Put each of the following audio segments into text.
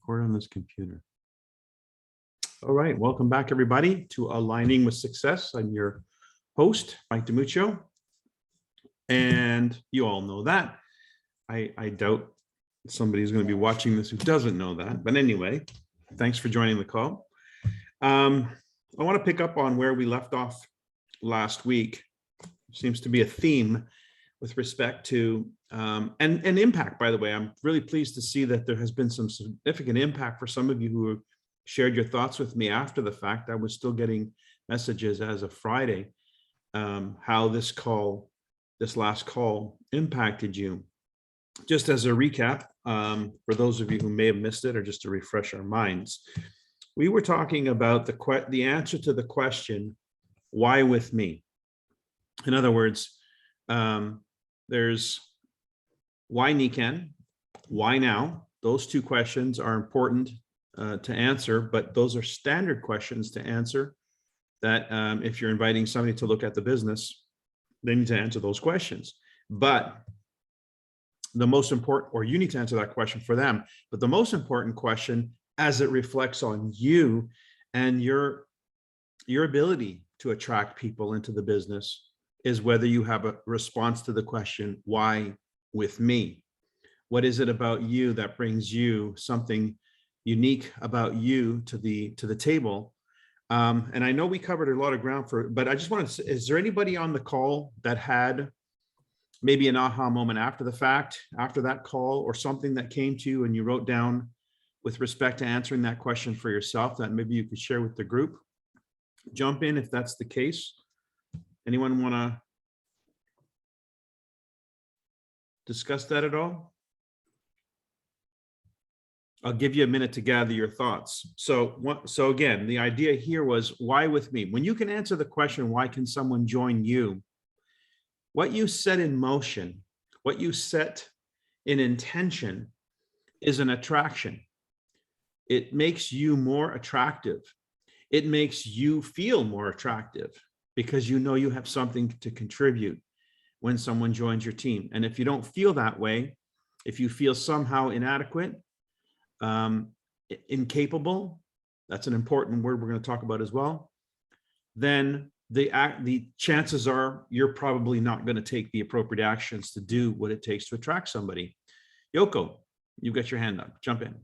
Record on this computer. All right, welcome back everybody to Aligning with Success. I'm your host, Mike DiMuccio, and you all know that. I doubt somebody's going to be watching this who doesn't know that, but anyway, thanks for joining the call. I want to pick up on where we left off last week. Seems to be a theme with respect to and impact. By the way, I'm really pleased to see that there has been some significant impact for some of you who have shared your thoughts with me after the fact. I was still getting messages as of Friday, how this last call impacted you. Just as a recap, for those of you who may have missed it, or just to refresh our minds, we were talking about the answer to the question, why with me? In other words, there's why Nikan, why now? Those two questions are important to answer, but those are standard questions to answer that if you're inviting somebody to look at the business, they need to answer those questions. But the most important, or you need to answer that question for them, but the most important question as it reflects on you and your ability to attract people into the business is whether you have a response to the question, why with me? What is it about you that brings you something unique about you to the table? And I know we covered a lot of ground but I just wanted to say, is there anybody on the call that had maybe an aha moment after the fact, after that call, or something that came to you and you wrote down with respect to answering that question for yourself that maybe you could share with the group? Jump in if that's the case. Anyone want to discuss that at all? I'll give you a minute to gather your thoughts. So again, the idea here was, why with me? When you can answer the question, why can someone join you? What you set in motion, what you set in intention is an attraction. It makes you more attractive. It makes you feel more attractive because you know you have something to contribute when someone joins your team. And if you don't feel that way, if you feel somehow inadequate, incapable, that's an important word we're going to talk about as well, then the chances are you're probably not going to take the appropriate actions to do what it takes to attract somebody. Yoko, you've got your hand up. Jump in.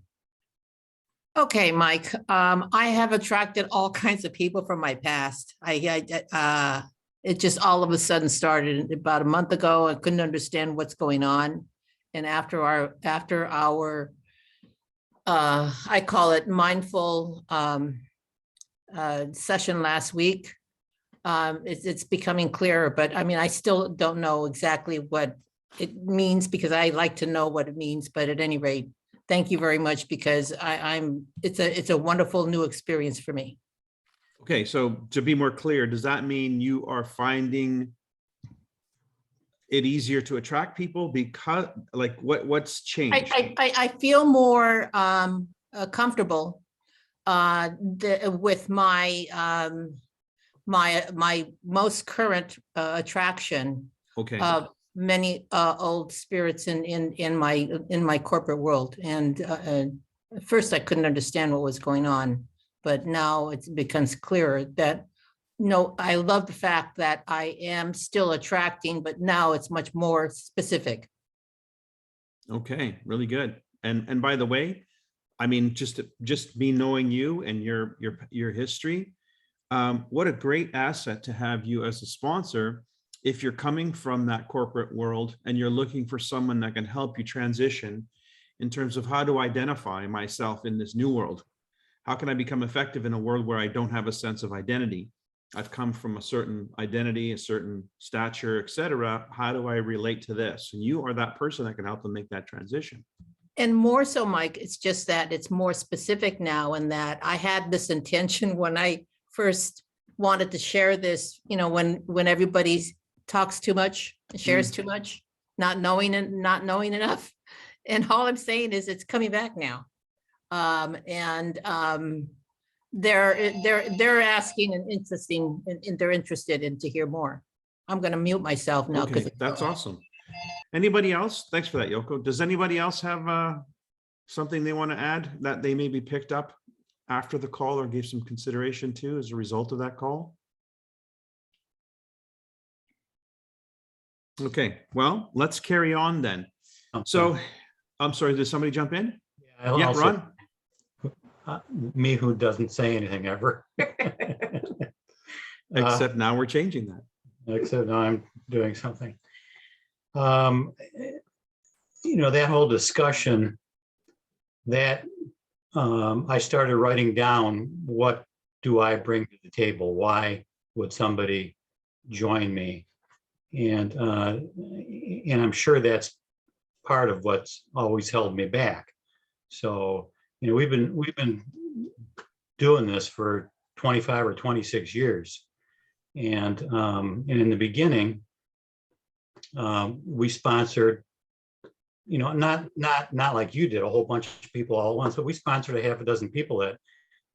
Okay, Mike. I have attracted all kinds of people from my past. It just all of a sudden started about a month ago. I couldn't understand what's going on, and after our I call it mindful session last week, it's becoming clearer. But I mean, I still don't know exactly what it means because I like to know what it means. But at any rate, thank you very much, because it's a wonderful new experience for me. Okay, so to be more clear, does that mean you are finding it easier to attract people? Because like what's changed? I feel more comfortable with my my most current attraction. Okay. Of many old spirits in my corporate world, and at first I couldn't understand what was going on, but now it becomes clearer that no, I love the fact that I am still attracting, but now it's much more specific. Okay, really good. And by the way, I mean, just me knowing you and your history, what a great asset to have you as a sponsor. If you're coming from that corporate world and you're looking for someone that can help you transition in terms of how to identify myself in this new world, how can I become effective in a world where I don't have a sense of identity? I've come from a certain identity, a certain stature, etc. How do I relate to this? And you are that person that can help them make that transition. And more so, Mike, it's just that it's more specific now, and that I had this intention when I first wanted to share this, you know, when everybody talks too much, shares too much, not knowing enough. And all I'm saying is it's coming back now. They're asking and interesting, and they're interested in to hear more. I'm going to mute myself now. Okay, that's awesome. Anybody else? Thanks for that, Yoko. Does anybody else have something they want to add that they maybe picked up after the call or gave some consideration to as a result of that call? Okay, well, let's carry on then. So, I'm sorry, did somebody jump in? Yeah, Ron? Me who doesn't say anything ever. Except now we're changing that. Except now I'm doing something. That whole discussion that I started writing down, what do I bring to the table? Why would somebody join me? And I'm sure that's part of what's always held me back. So, we've been doing this for 25 or 26 years. And in the beginning, we sponsored, not like you did, a whole bunch of people all at once, but we sponsored a half a dozen people that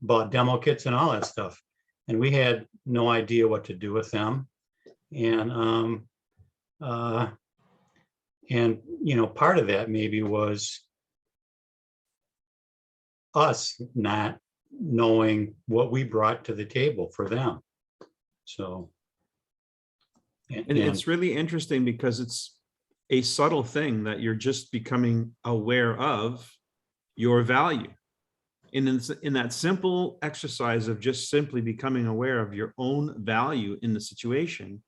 bought demo kits and all that stuff. And we had no idea what to do with them. And part of that maybe was us not knowing what we brought to the table for them. So. And it's really interesting because it's a subtle thing that you're just becoming aware of your value. In that simple exercise of just simply becoming aware of your own value in the situation,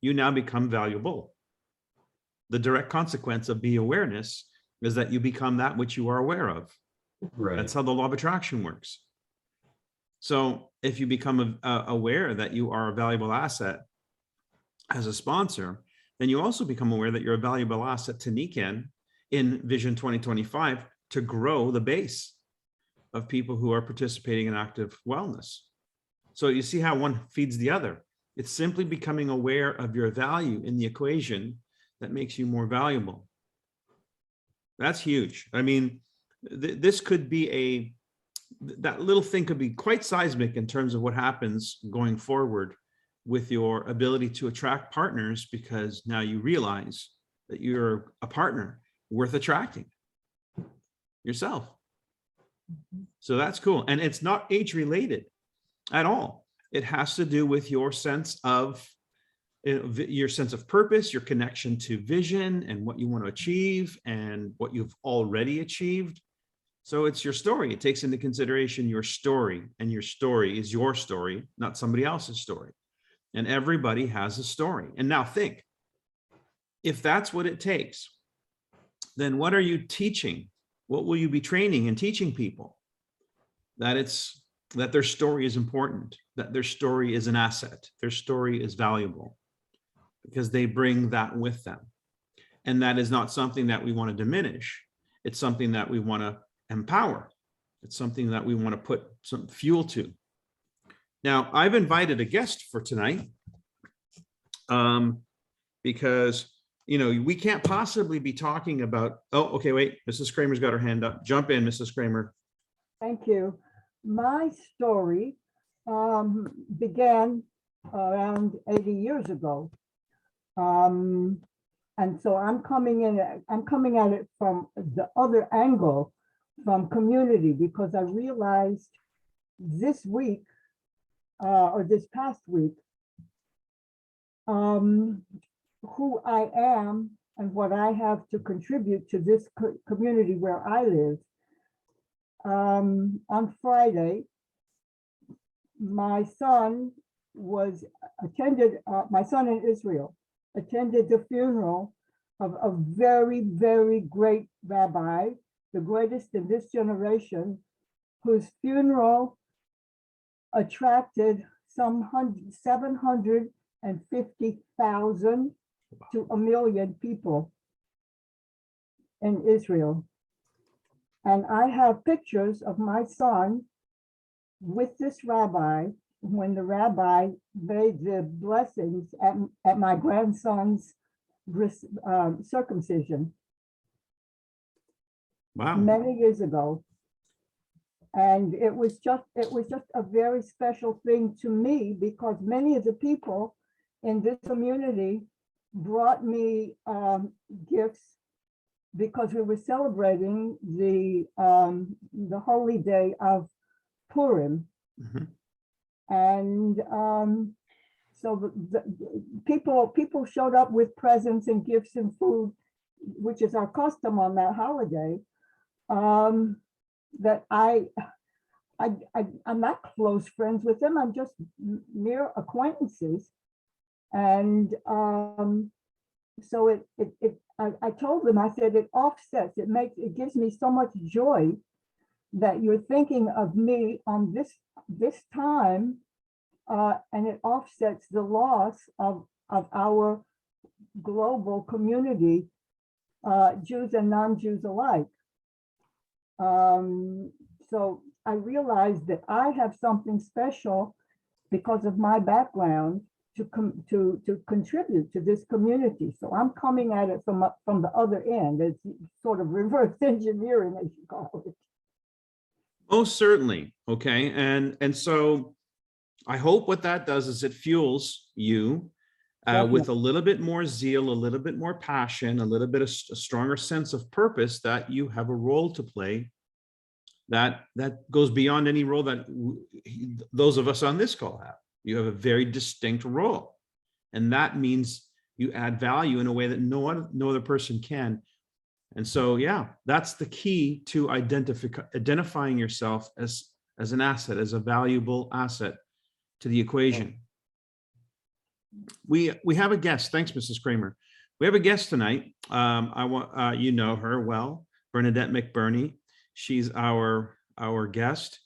you now become valuable. The direct consequence of the awareness is that you become that which you are aware of. Right. That's how the law of attraction works. So if you become aware that you are a valuable asset as a sponsor, then you also become aware that you're a valuable asset to NECAN in Vision 2025 to grow the base of people who are participating in active wellness. So you see how one feeds the other. It's simply becoming aware of your value in the equation that makes you more valuable. That's huge. I mean, this could be that little thing could be quite seismic in terms of what happens going forward with your ability to attract partners, because now you realize that you're a partner worth attracting yourself. So that's cool. And it's not age related at all. It has to do with your sense of purpose, your connection to vision and what you want to achieve and what you've already achieved. So it's your story. It takes into consideration your story, and your story is your story, not somebody else's story. And everybody has a story. And now think, if that's what it takes, then what are you teaching? What will you be training and teaching people? That their story is important, that their story is an asset, their story is valuable, because they bring that with them. And that is not something that we want to diminish. It's something that we want to empower. It's something that we want to put some fuel to. Now, I've invited a guest for tonight because, we can't possibly be talking about, oh, okay, wait, Mrs. Kramer's got her hand up. Jump in, Mrs. Kramer. Thank you. My story began around 80 years ago. And so I'm coming at it from the other angle, from community, because I realized this week, or this past week, who I am and what I have to contribute to this community where I live. On Friday, my son in Israel attended the funeral of a very, very great rabbi, the greatest in this generation, whose funeral attracted some 750,000 to 1 million people in Israel. And I have pictures of my son with this rabbi when the rabbi made the blessings at my grandson's circumcision. Wow. Many years ago. And it was just a very special thing to me, because many of the people in this community brought me gifts because we were celebrating the holy day of Purim. Mhm. And so the people showed up with presents and gifts and food, which is our custom on that holiday. That I'm not close friends with them. I'm just mere acquaintances. And so I told them, I said, it offsets, it gives me so much joy that you're thinking of me on this time, and it offsets the loss of our global community, Jews and non-Jews alike. So I realized that I have something special because of my background to contribute to this community. So I'm coming at it from the other end. It's sort of reverse engineering, as you call it. Most certainly. Okay. And so I hope what that does is it fuels you with a little bit more zeal, a little bit more passion, a little bit of a stronger sense of purpose, that you have a role to play that goes beyond any role that those of us on this call have. You have a very distinct role, and that means you add value in a way that no other person can. And so, yeah, that's the key to identifying yourself as an asset, as a valuable asset to the equation. We have a guest. Thanks, Mrs. Kramer. We have a guest tonight. I want you know her well, Bernadette McBurnie. She's our guest,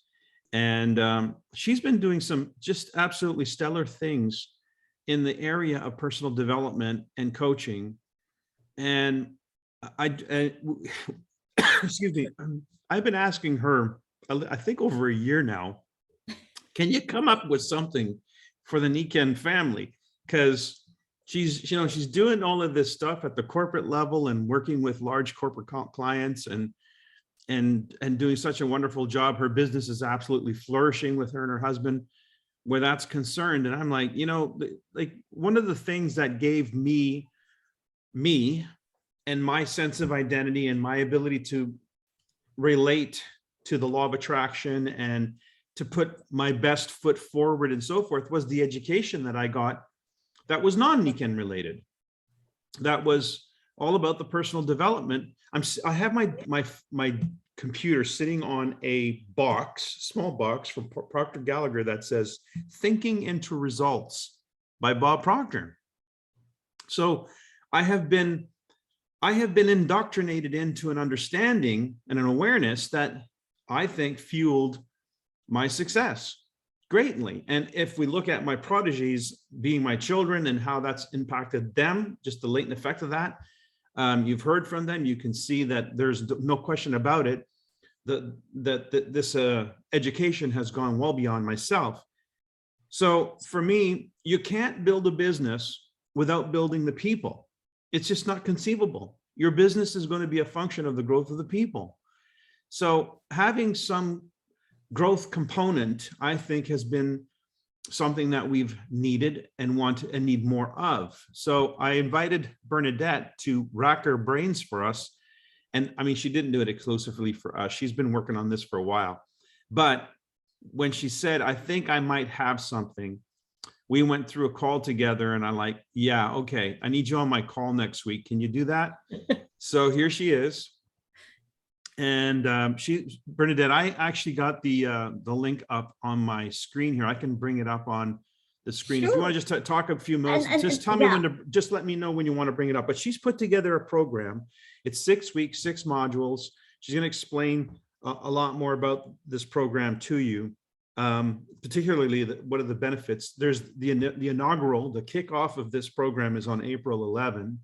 and she's been doing some just absolutely stellar things in the area of personal development and coaching. And excuse me, I've been asking her, I think over a year now, can you come up with something for the Niken family? Because she's doing all of this stuff at the corporate level and working with large corporate clients and doing such a wonderful job. Her business is absolutely flourishing with her and her husband where that's concerned. And I'm like, like one of the things that gave me and my sense of identity and my ability to relate to the law of attraction and to put my best foot forward and so forth was the education that I got that was non-Niken related. That was all about the personal development. I have my computer sitting on a small box from Proctor Gallagher that says Thinking into Results by Bob Proctor. So I have been indoctrinated into an understanding and an awareness that I think fueled my success greatly. And if we look at my prodigies being my children and how that's impacted them, just the latent effect of that, you've heard from them, you can see that there's no question about it, that this education has gone well beyond myself. So for me, you can't build a business without building the people. It's just not conceivable. Your business is going to be a function of the growth of the people. So having some growth component, I think, has been something that we've needed and want and need more of. So I invited Bernadette to rack her brains for us. And I mean, she didn't do it exclusively for us. She's been working on this for a while. But when she said, I think I might have something, we went through a call together and I'm like, yeah, okay, I need you on my call next week. Can you do that? So here she is. And Bernadette, I actually got the link up on my screen here. I can bring it up on the screen. Sure. If you want to just talk a few minutes, just tell me when to, just let me know when you want to bring it up. But she's put together a program. It's 6 weeks, 6 modules. She's going to explain a lot more about this program to you, particularly what are the benefits. There's the inaugural, the kickoff of this program is on April 11.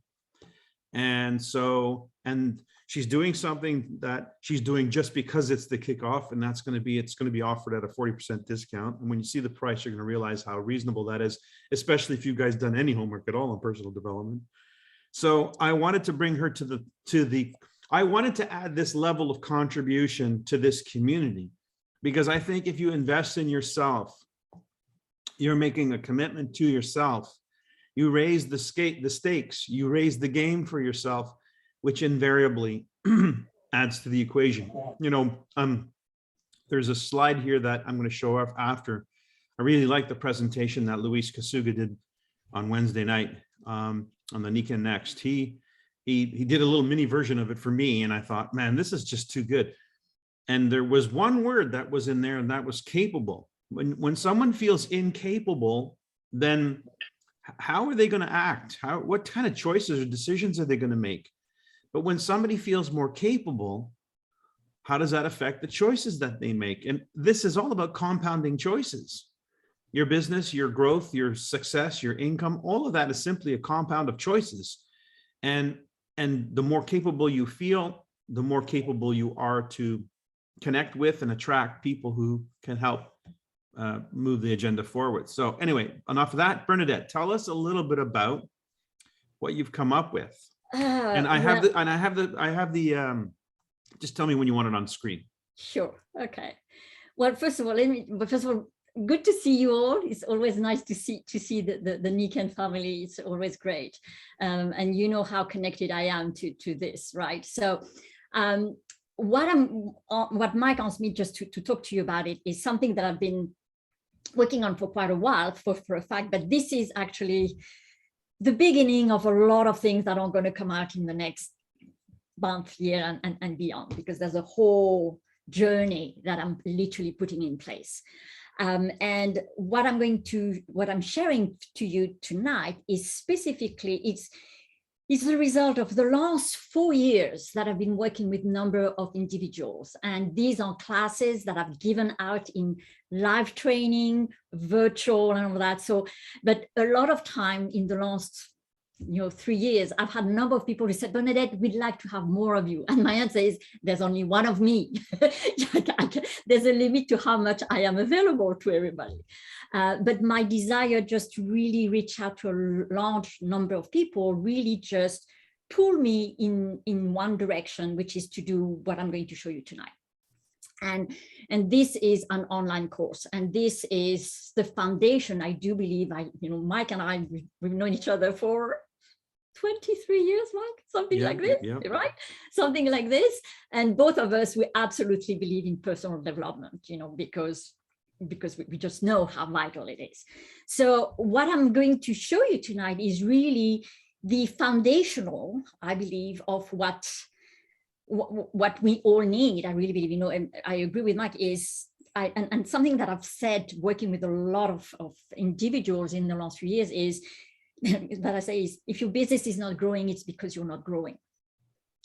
And so, and she's doing something that she's doing just because it's the kickoff, and it's going to be offered at a 40% discount. And when you see the price, you're going to realize how reasonable that is, especially if you guys done any homework at all on personal development. So I wanted to bring her I wanted to add this level of contribution to this community, because I think if you invest in yourself, you're making a commitment to yourself. You raise the stakes, you raise the game for yourself. which invariably adds to the equation. You know, there's a slide here that I'm going to show off after. I really like the presentation that Luis Kasuga did on Wednesday night on the Nika Next. He did a little mini version of it for me, and I thought, man, this is just too good. And there was one word that was in there, and that was capable. When someone feels incapable, then how are they going to act? What kind of choices or decisions are they going to make? But when somebody feels more capable, how does that affect the choices that they make? And this is all about compounding choices. Your business, your growth, your success, your income, all of that is simply a compound of choices. And the more capable you feel, the more capable you are to connect with and attract people who can help move the agenda forward. So anyway, enough of that. Bernadette, tell us a little bit about what you've come up with. And I have the just tell me when you want it on screen. Sure. Okay. Well, first of all, good to see you all. It's always nice to see the Nikan family. It's always great. And you know how connected I am to this, right? So what Mike asked me just to talk to you about it is something that I've been working on for quite a while for a fact, but this is actually the beginning of a lot of things that are going to come out in the next month, year, and beyond, because there's a whole journey that I'm literally putting in place. And what I'm sharing to you tonight is specifically, it's the result of the last 4 years that I've been working with a number of individuals. And these are classes that I've given out in live training, virtual, and all that. So, but a lot of time in the last 3 years, I've had a number of people who said, Bernadette, we'd like to have more of you. And my answer is, there's only one of me. There's a limit to how much I am available to everybody. But my desire just to really reach out to a large number of people really just pulled me in one direction, which is to do what I'm going to show you tonight. And this is an online course, and this is the foundation. I do believe Mike and I, we've known each other for 23 years, Mike, something like this, right? Something like this. And both of us, we absolutely believe in personal development, because we just know how vital it is. So what I'm going to show you tonight is really the foundational, I believe, of what we all need. I really believe, and I agree with Mike, and something that I've said working with a lot of individuals in the last few years is that I say is, if your business is not growing, it's because you're not growing.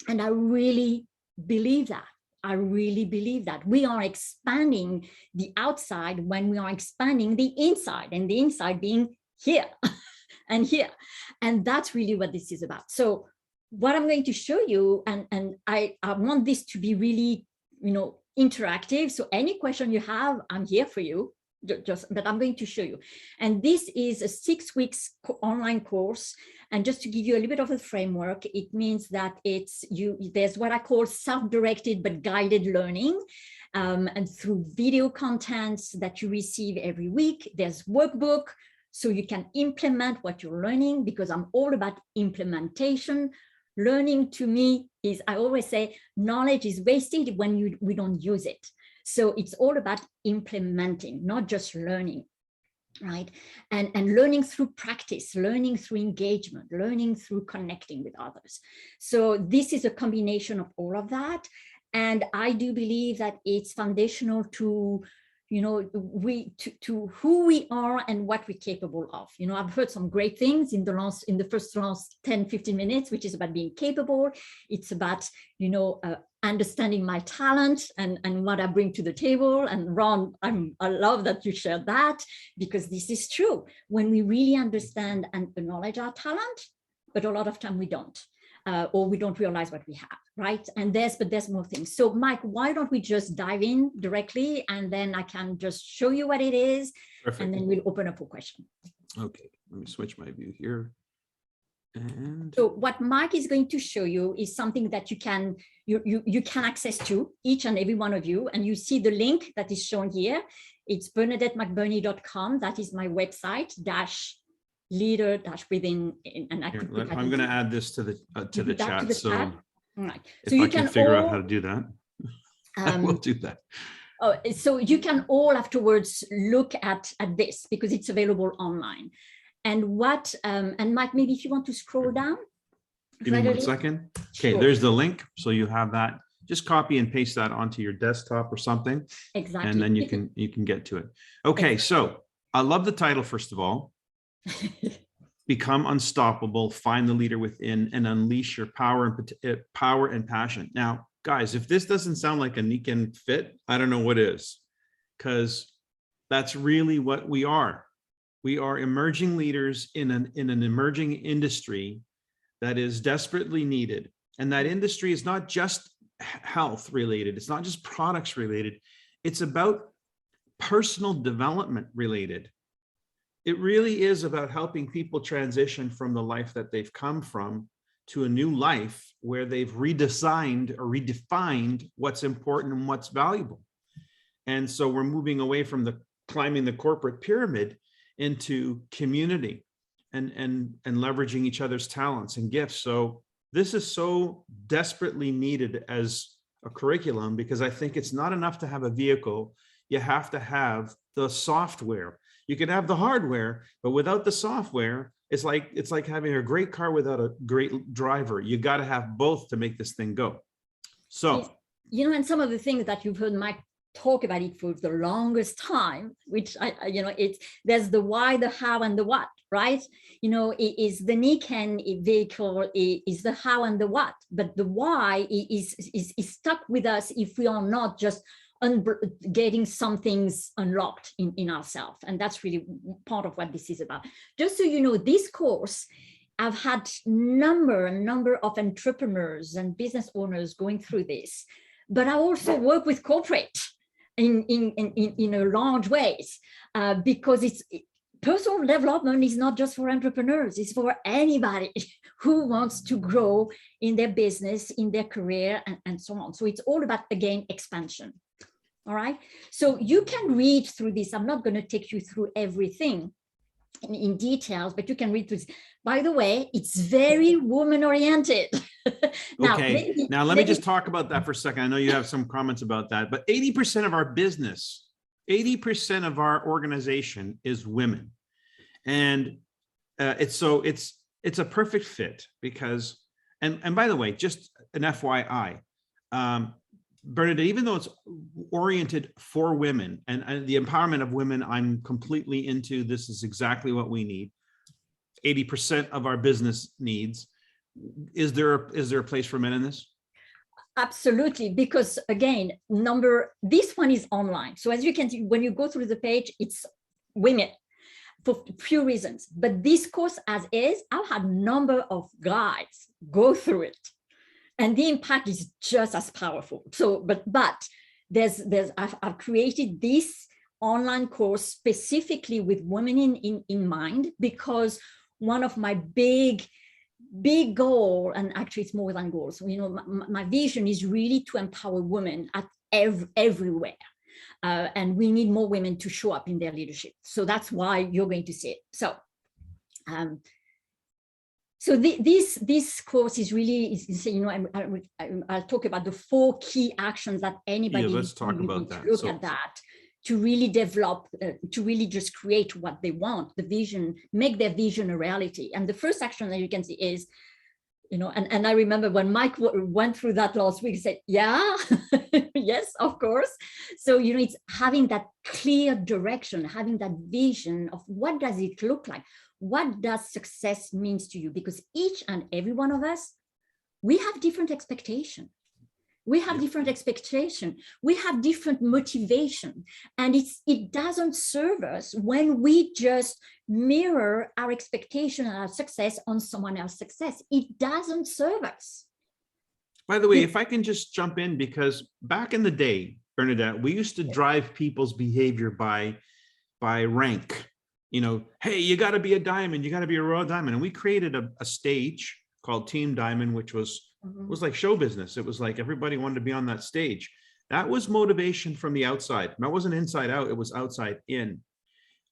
And I really believe that. I really believe that we are expanding the outside when we are expanding the inside, and the inside being here and here. And that's really what this is about. So what I'm going to show you, and I want this to be really, interactive. So any question you have, I'm here for you. But I'm going to show you. And this is a 6 weeks online course. And just to give you a little bit of a framework, it means that there's what I call self-directed but guided learning. And through video contents that you receive every week, there's workbook, so you can implement what you're learning, because I'm all about implementation. Learning to me is, I always say, knowledge is wasted when we don't use it. So it's all about implementing, not just learning, right? And learning through practice, learning through engagement, learning through connecting with others. So this is a combination of all of that. And I do believe that it's foundational to, to who we are and what we're capable of. I've heard some great things in the first 10, 15 minutes, which is about being capable. It's about, understanding my talent and what I bring to the table. And Ron, I love that you shared that, because this is true. When we really understand and acknowledge our talent, but a lot of time we don't, or we don't realize what we have, right? And there's more things. So Mike, why don't we just dive in directly, and then I can just show you what it is. Perfect. And then we'll open up for questions. Okay, let me switch my view here. And so what Mike is going to show you is something that you can access to, each and every one of you. And you see the link that is shown here. It's BernadetteMcBurnie.com. That is my website, -- leader - within. And I'm going to add this to the chat. So All right. If So you I can can figure all, out how to do that, I will do that. oh, so you can all afterwards look at this because it's available online. And what, and Mike, maybe if you want to scroll down. Give me one readily. second. Okay, Sure. there's the link. So you have that. Just copy and paste that onto your desktop or something, Exactly. and then you can get to it. Okay, so I love the title, first of all. Become unstoppable, find the leader within, and unleash your power and passion. Now, guys, if this doesn't sound like a weekend fit, I don't know what is, because that's really what we are. We are emerging leaders in an emerging industry that is desperately needed. And that industry is not just health related. It's not just products related. It's about personal development related. It really is about helping people transition from the life that they've come from to a new life where they've redesigned or redefined what's important and what's valuable. And so we're moving away from the climbing the corporate pyramid into community and leveraging each other's talents and gifts. So this is so desperately needed as a curriculum, because I think it's not enough to have a vehicle. You have to have the software. You can have the hardware, but without the software, it's like having a great car without a great driver. You got to have both to make this thing go. So, you know, and some of the things that you've heard Mike talk about it for the longest time, which there's the why, the how, and the what, right? You know, it is the Niken vehicle is the how and the what, but the why is stuck with us if we are not just getting some things unlocked in ourselves. And that's really part of what this is about. Just so you know, this course, I've had number of entrepreneurs and business owners going through this, but I also work with corporate in a large ways, because personal development is not just for entrepreneurs, it's for anybody who wants to grow in their business, in their career, and so on. So it's all about, again, expansion. All right. So you can read through this. I'm not going to take you through everything in details, but you can read through this. By the way, it's very woman oriented. okay. Now let me just talk about that for a second. I know you have some comments about that, but 80% of our business, 80% of our organization is women. And it's a perfect fit because, and by the way, just an FYI, Bernadette, even though it's oriented for women and the empowerment of women, I'm completely into. This is exactly what we need. 80% of our business needs. Is there a place for men in this? Absolutely, because again, this one is online. So as you can see, when you go through the page, it's women for a few reasons. But this course as is, I've had a number of guys go through it. And the impact is just as powerful. So, but I've created this online course specifically with women in mind, because one of my big goal, and actually it's more than goals, you know, my vision is really to empower women at everywhere. And we need more women to show up in their leadership. So that's why you're going to see it. So, so this course is really, you know, I'll talk about the 4 key actions that anybody let's talk about that. Look at that to really develop, to really just create what they want, the vision, make their vision a reality. And the first action that you can see is, you know, and I remember when Mike went through that last week, he said, yeah, yes, of course. So, you know, it's having that clear direction, having that vision of what does it look like? What does success means to you? Because each and every one of us, we have different expectations. We have different expectation. We have different motivation. And it doesn't serve us when we just mirror our expectation and our success on someone else's success. It doesn't serve us. By the way, if I can just jump in, because back in the day, Bernadette, we used to drive people's behavior by rank. You know, hey, you got to be a diamond, you got to be a royal diamond. And we created a stage called Team Diamond, which was like show business. It was like everybody wanted to be on that stage. That was motivation from the outside. That wasn't inside out, it was outside in.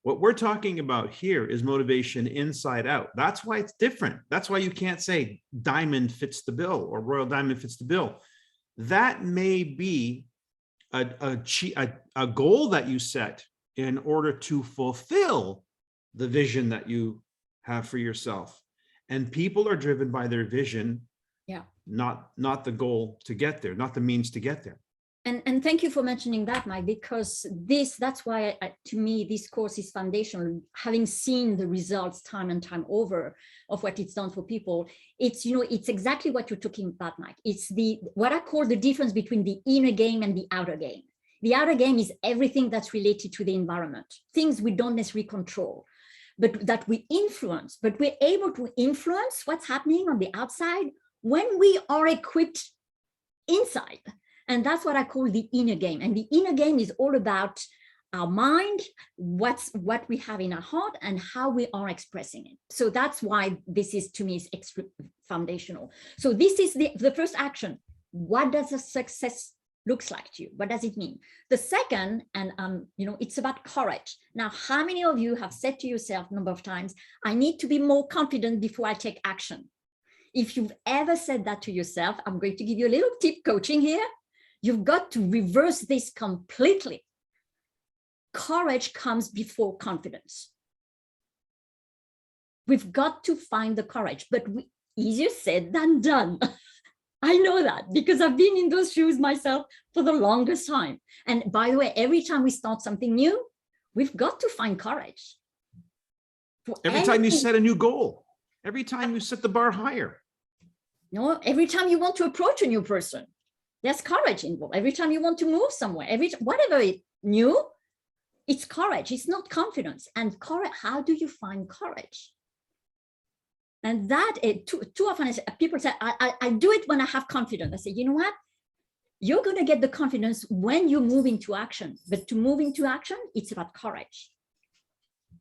What we're talking about here is motivation inside out. That's why it's different. That's why you can't say diamond fits the bill or royal diamond fits the bill. That may be a goal that you set in order to fulfill the vision that you have for yourself. And people are driven by their vision, Yeah. not the goal to get there, not the means to get there. And thank you for mentioning that, Mike, because that's why to me, this course is foundational. Having seen the results time and time over of what it's done for people, it's, it's exactly what you're talking about, Mike. It's what I call the difference between the inner game and the outer game. The outer game is everything that's related to the environment, things we don't necessarily control, but that we influence, but we're able to influence what's happening on the outside when we are equipped inside. And that's what I call the inner game. And the inner game is all about our mind, what we have in our heart, and how we are expressing it. So that's why this is, to me, is extra foundational. So this is the first action. What does a success looks like to you? What does it mean? The second, and it's about courage. Now, how many of you have said to yourself a number of times, I need to be more confident before I take action? If you've ever said that to yourself, I'm going to give you a little tip coaching here. You've got to reverse this completely. Courage comes before confidence. We've got to find the courage, but easier said than done. I know that because I've been in those shoes myself for the longest time. And by the way, every time we start something new, we've got to find courage. Every time you set a new goal, every time you set the bar higher. No, every time you want to approach a new person, there's courage involved. Every time you want to move somewhere, whatever it's new, it's courage. It's not confidence. And courage, how do you find courage? And that too often people say, I do it when I have confidence. I say, you know what? You're going to get the confidence when you move into action. But to move into action, it's about courage.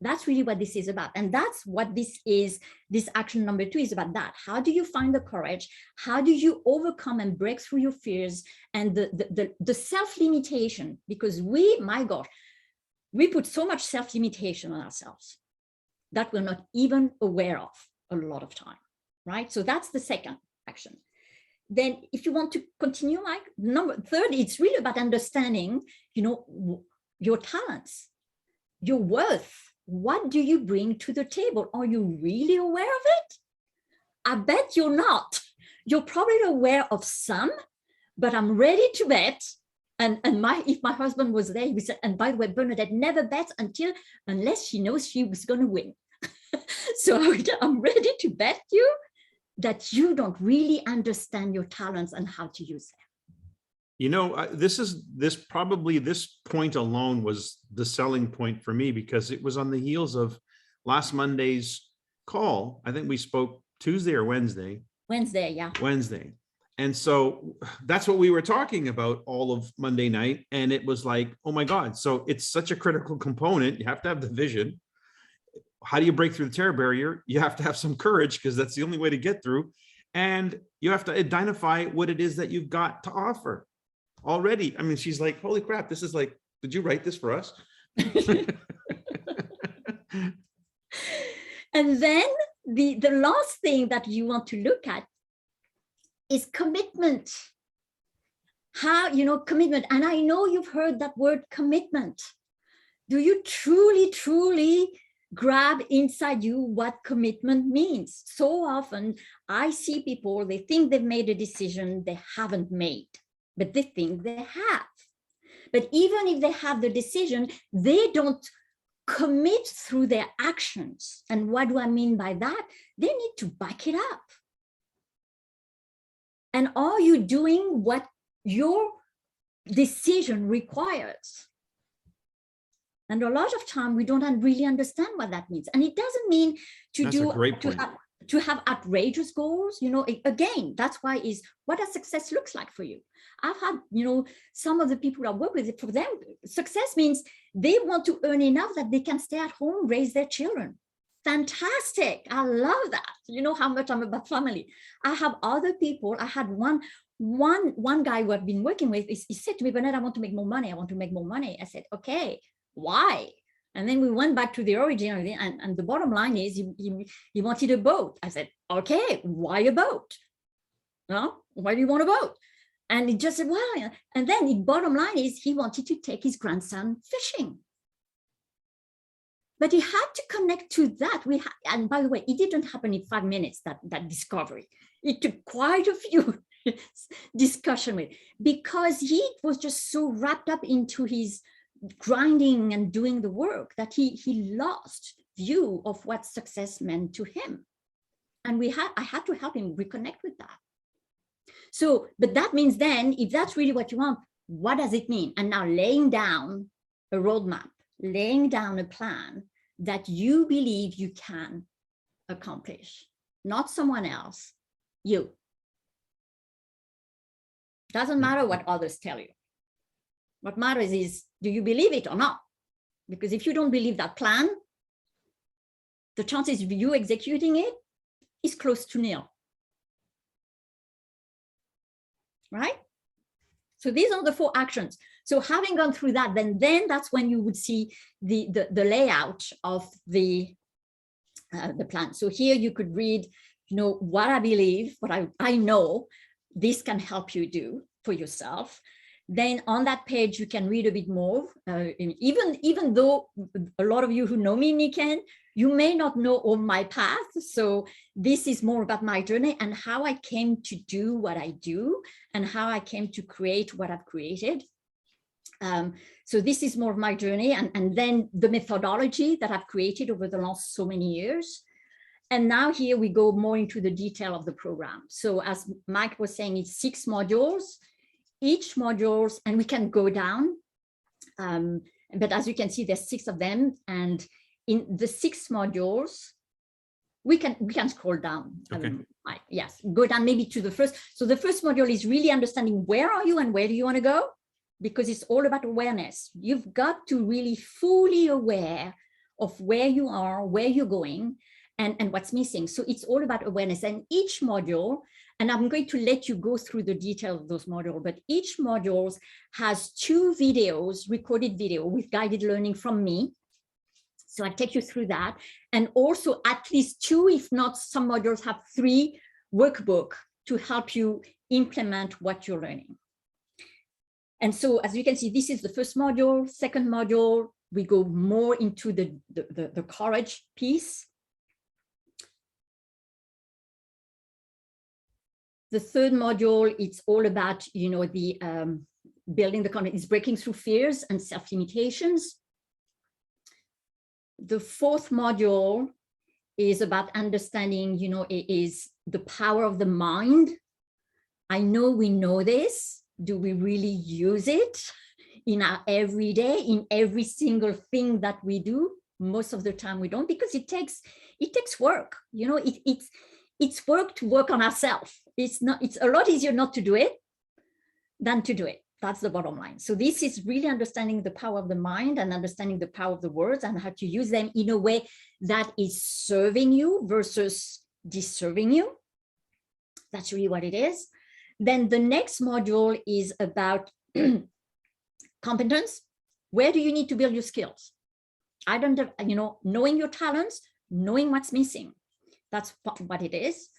That's really what this is about. And that's what this is. This action number 2 is about that. How do you find the courage? How do you overcome and break through your fears and the self-limitation? Because my gosh, we put so much self-limitation on ourselves that we're not even aware of a lot of time, right? So that's the second action. Then if you want to continue, like third, it's really about understanding, your talents, your worth. What do you bring to the table? Are you really aware of it? I bet you're not. You're probably aware of some, but I'm ready to bet. And if my husband was there, he would say, and by the way, Bernadette never bets unless she knows she was going to win. So I'm ready to bet you that you don't really understand your talents and how to use them. This point alone was the selling point for me, because it was on the heels of last Monday's call. I think we spoke Tuesday or Wednesday. Wednesday, yeah. Wednesday. And so that's what we were talking about all of Monday night. And it was like, oh my God. So it's such a critical component. You have to have the vision. How do you break through the terror barrier? You have to have some courage, because that's the only way to get through. And you have to identify what it is that you've got to offer. Already, I mean, she's like, holy crap, this is like, did you write this for us? And then the last thing that you want to look at is commitment. How, commitment. And I know you've heard that word commitment. Do you truly grab inside you what commitment means? So often I see people, they think they've made a decision they haven't made, but they think they have. But even if they have the decision, they don't commit through their actions. And what do I mean by that? They need to back it up. And are you doing what your decision requires? And a lot of time we don't really understand what that means. And it doesn't mean to have outrageous goals. Again, that's why is what does success looks like for you? I've had, some of the people I work with, for them, success means they want to earn enough that they can stay at home, raise their children. Fantastic. I love that. You know how much I'm about family. I have other people. I had one guy who I've been working with, he said to me, Bernadette, I want to make more money. I want to make more money. I said, okay, why? And then we went back to the original, and the bottom line is he wanted a boat. I said, okay, why a boat? No, why do you want a boat? And he just said, well, and then the bottom line is he wanted to take his grandson fishing. But he had to connect to that. And by the way, it didn't happen in 5 minutes, that discovery. It took quite a few discussion with, because he was just so wrapped up into his grinding and doing the work that he lost view of what success meant to him. And I had to help him reconnect with that. So, but that means then, if that's really what you want, what does it mean? And now laying down a roadmap, laying down a plan that you believe you can accomplish, not someone else, you. Doesn't matter what others tell you. What matters is, do you believe it or not? Because if you don't believe that plan, the chances of you executing it is close to nil. Right? So these are the 4 actions. So having gone through that, then that's when you would see the layout of the plan. So here you could read, what I believe, what I know this can help you do for yourself. Then on that page, you can read a bit more. Even though a lot of you who know me, Niken, you may not know all my path. So this is more about my journey and how I came to do what I do and how I came to create what I've created. So this is more of my journey, and then the methodology that I've created over the last so many years. And now here we go more into the detail of the program. So as Mike was saying, it's 6 modules, each modules, and we can go down. But as you can see, there's 6 of them. And in the 6 modules, we can scroll down. Okay. Yes, go down maybe to the first. So the first module is really understanding where are you and where do you want to go? Because it's all about awareness. You've got to really fully aware of where you are, where you're going, and what's missing. So it's all about awareness. And each module, and I'm going to let you go through the detail of those modules, but each module has 2 videos, recorded video with guided learning from me. So I take you through that. And also at least 2, if not some modules have 3 workbooks to help you implement what you're learning. And so as you can see, this is the first module. Second module, we go more into the courage piece. The third module, it's all about, the building the confidence, breaking through fears and self-limitations. The 4th module is about understanding, is the power of the mind. I know we know this. Do we really use it in our everyday, in every single thing that we do? Most of the time we don't, because it takes work. It's work to work on ourselves. It's a lot easier not to do it than to do it. That's the bottom line. So this is really understanding the power of the mind and understanding the power of the words and how to use them in a way that is serving you versus disserving you. That's really what it is. Then the next module is about competence. Where do you need to build your skills? Knowing your talents, knowing what's missing. That's what it is.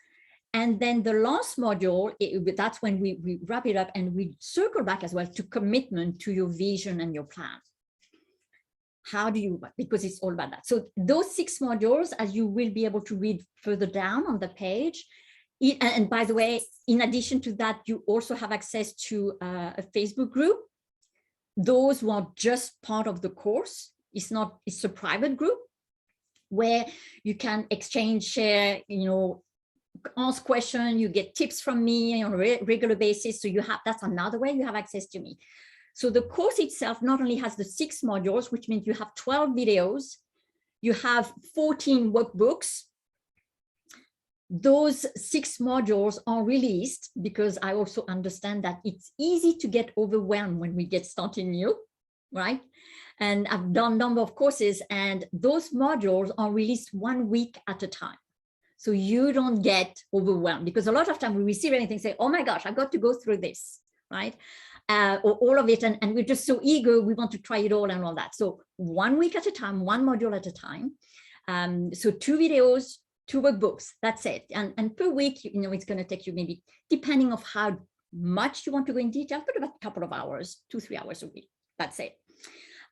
And then the last module, that's when we wrap it up and we circle back as well to commitment to your vision and your plan. How do you, because it's all about that. So those 6 modules, as you will be able to read further down on the page. And by the way, in addition to that, you also have access to a Facebook group. Those who are just part of the course, it's a private group where you can exchange, share, ask questions, you get tips from me on a regular basis. So that's another way you have access to me. So the course itself not only has the 6 modules, which means you have 12 videos, you have 14 workbooks. Those 6 modules are released because I also understand that it's easy to get overwhelmed when we get started new, right? And I've done a number of courses and those modules are released 1 week at a time. So you don't get overwhelmed, because a lot of time we receive anything, say, oh my gosh, I've got to go through this, right? or all of it. And we're just so eager, we want to try it all and all that. So 1 week at a time, one module at a time. So 2 videos, 2 workbooks, that's it. And per week, you know, it's going to take you maybe, depending on how much you want to go in detail, but about a couple of hours, 2-3 hours a week. That's it.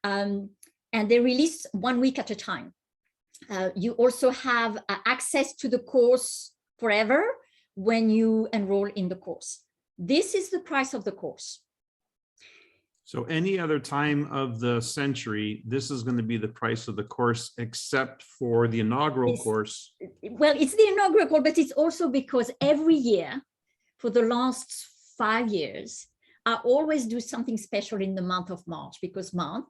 And they release 1 week at a time. You also have access to the course forever when you enroll in the course. This is the price of the course. So any other time of the century, this is going to be the price of the course, except for the inaugural course. Well, it's the inaugural course, but it's also because every year for the last 5 years, I always do something special in the month of March, because March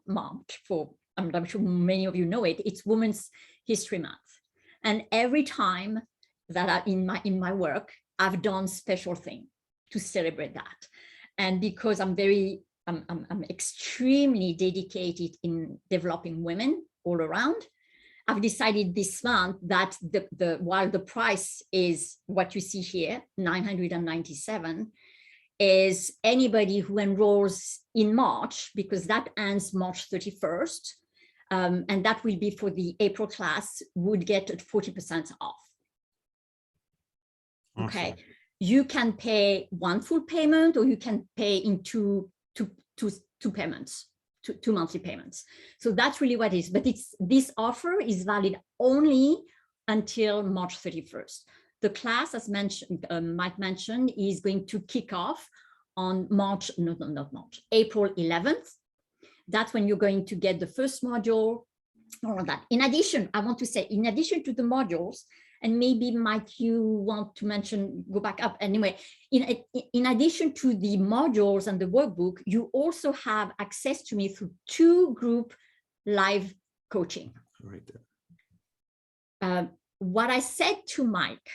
for, I'm sure many of you know it, it's Women's History Month. And every time that in my work, I've done special thing to celebrate that. And because I'm extremely dedicated in developing women all around, I've decided this month that while the price is what you see here, $997, is anybody who enrolls in March, because that ends March 31st, and that will be for the April class, would get 40% off. Awesome. Okay, you can pay one full payment, or you can pay in two payments, two monthly payments. So that's really what it is. But this offer is valid only until March 31st. The class, as mentioned, Mike mentioned, is going to kick off on April 11th. That's when you're going to get the first module, all of that. In addition, I want to say, in addition to the modules, and maybe Mike, you want to mention, go back up anyway, in addition to the modules and the workbook, you also have access to me through 2 group live coaching. Right there. What I said to Mike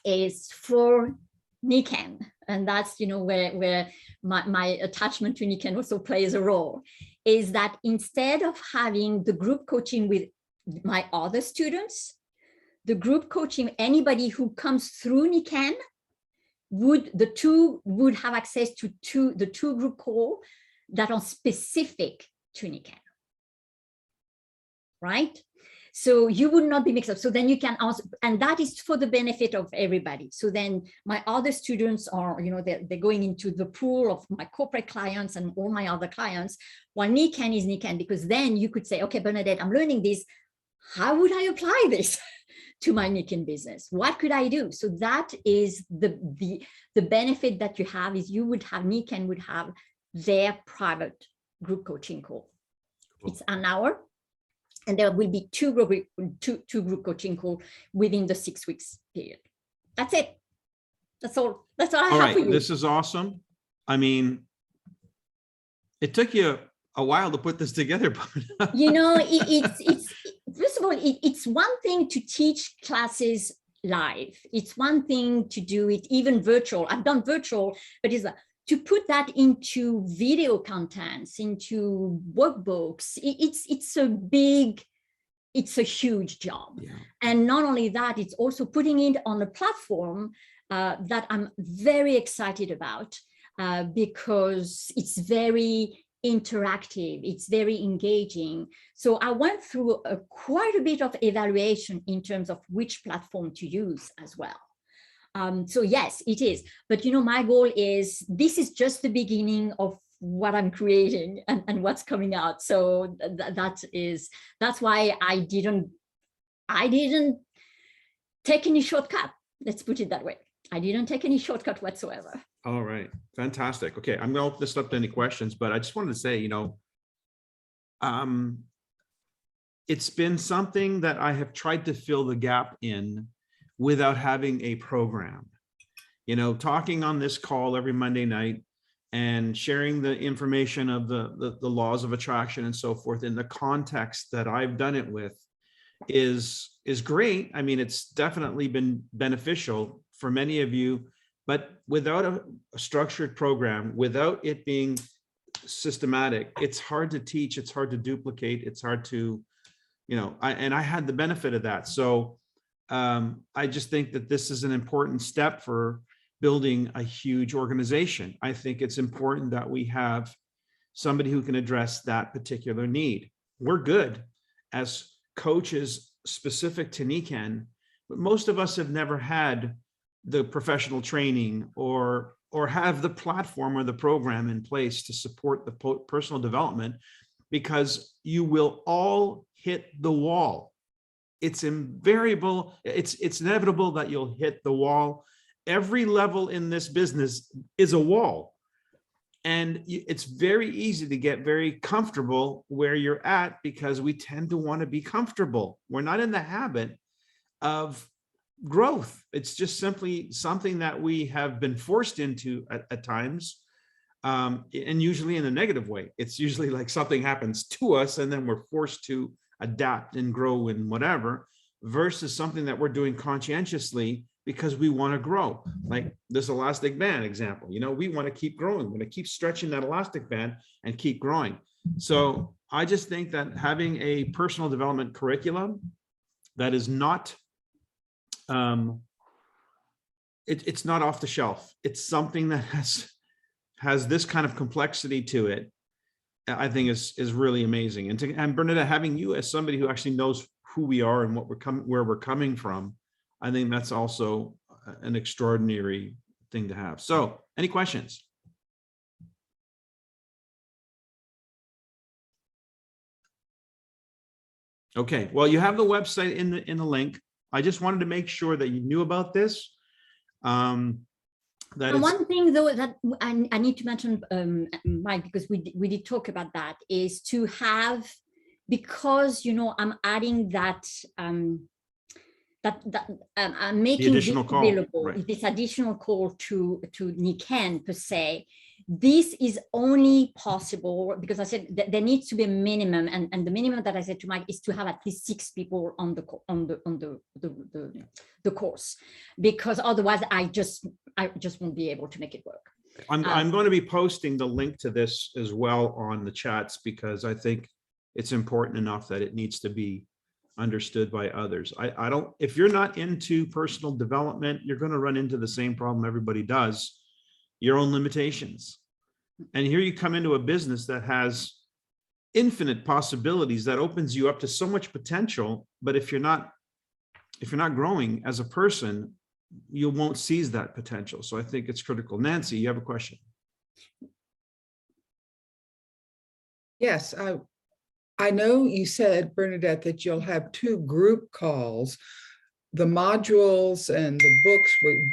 is for Niken, and that's, you know, where my attachment to Niken also plays a role, is that instead of having the group coaching with my other students, the group coaching, anybody who comes through Niken, would have access to the 2 group call that are specific to Niken, right? So you would not be mixed up. So then you can also, and that is for the benefit of everybody. So then my other students are, you know, they're going into the pool of my corporate clients and all my other clients, while Niken is Niken, because then you could say, okay, Bernadette, I'm learning this. How would I apply this to my Niken business? What could I do? So that is the benefit that you have, is you would have, Niken would have their private group coaching call. Cool. It's an hour. And there will be two group coaching calls within the 6 weeks period. That's it. That's all. That's all I have for you. This is awesome. I mean, it took you a while to put this together, but you know, it's first of all, it's one thing to teach classes live. It's one thing to do it even virtual. I've done virtual, but it's to put that into video contents, into workbooks, it's a huge job. Yeah. And not only that, it's also putting it on a platform that I'm very excited about because it's very interactive, it's very engaging. So I went through quite a bit of evaluation in terms of which platform to use as well. So yes, it is. But, you know, my goal is, this is just the beginning of what I'm creating and what's coming out. So that's why I didn't take any shortcut. Let's put it that way. I didn't take any shortcut whatsoever. All right. Fantastic. Okay. I'm going to open this up to any questions, but I just wanted to say, you know, it's been something that I have tried to fill the gap in without having a program. You know, talking on this call every Monday night and sharing the information of the laws of attraction and so forth in the context that I've done it with is great. I mean, it's definitely been beneficial for many of you, but without a structured program, without it being systematic, it's hard to teach, it's hard to duplicate, it's hard to, you know, I had the benefit of that. So I just think that this is an important step for building a huge organization. I think it's important that we have somebody who can address that particular need. We're good as coaches specific to NECAN, but most of us have never had the professional training or have the platform or the program in place to support the personal development, because you will all hit the wall. It's invariable. It's inevitable that you'll hit the wall. Every level in this business is a wall. And it's very easy to get very comfortable where you're at, because we tend to want to be comfortable. We're not in the habit of growth. It's just simply something that we have been forced into at times, and usually in a negative way. It's usually like something happens to us and then we're forced to adapt and grow and whatever, versus something that we're doing conscientiously because we want to grow. Like this elastic band example, you know, we want to keep growing, we want to keep stretching that elastic band and keep growing. So I just think that having a personal development curriculum that is not, it's not off the shelf. It's something that has this kind of complexity to it, I think is really amazing. And Bernadette, having you as somebody who actually knows who we are and where we're coming from, I think that's also an extraordinary thing to have. So, any questions? Okay, well, you have the website in the link. I just wanted to make sure that you knew about this. And one thing though that I need to mention, Mike, because we did talk about that, is to have, because you know I'm adding that I'm making this available, right, this additional call to NECAN per se. This is only possible because I said that there needs to be a minimum, and the minimum that I said to Mike is to have at least 6 people on the course, because otherwise I just won't be able to make it work. I'm going to be posting the link to this as well on the chats, because I think it's important enough that it needs to be understood by others. I don't, if you're not into personal development, you're going to run into the same problem everybody does, your own limitations. And here you come into a business that has infinite possibilities, that opens you up to so much potential. But if you're not growing as a person, you won't seize that potential. So I think it's critical. Nancy, you have a question? Yes, I know you said, Bernadette, that you'll have 2 group calls. The modules and the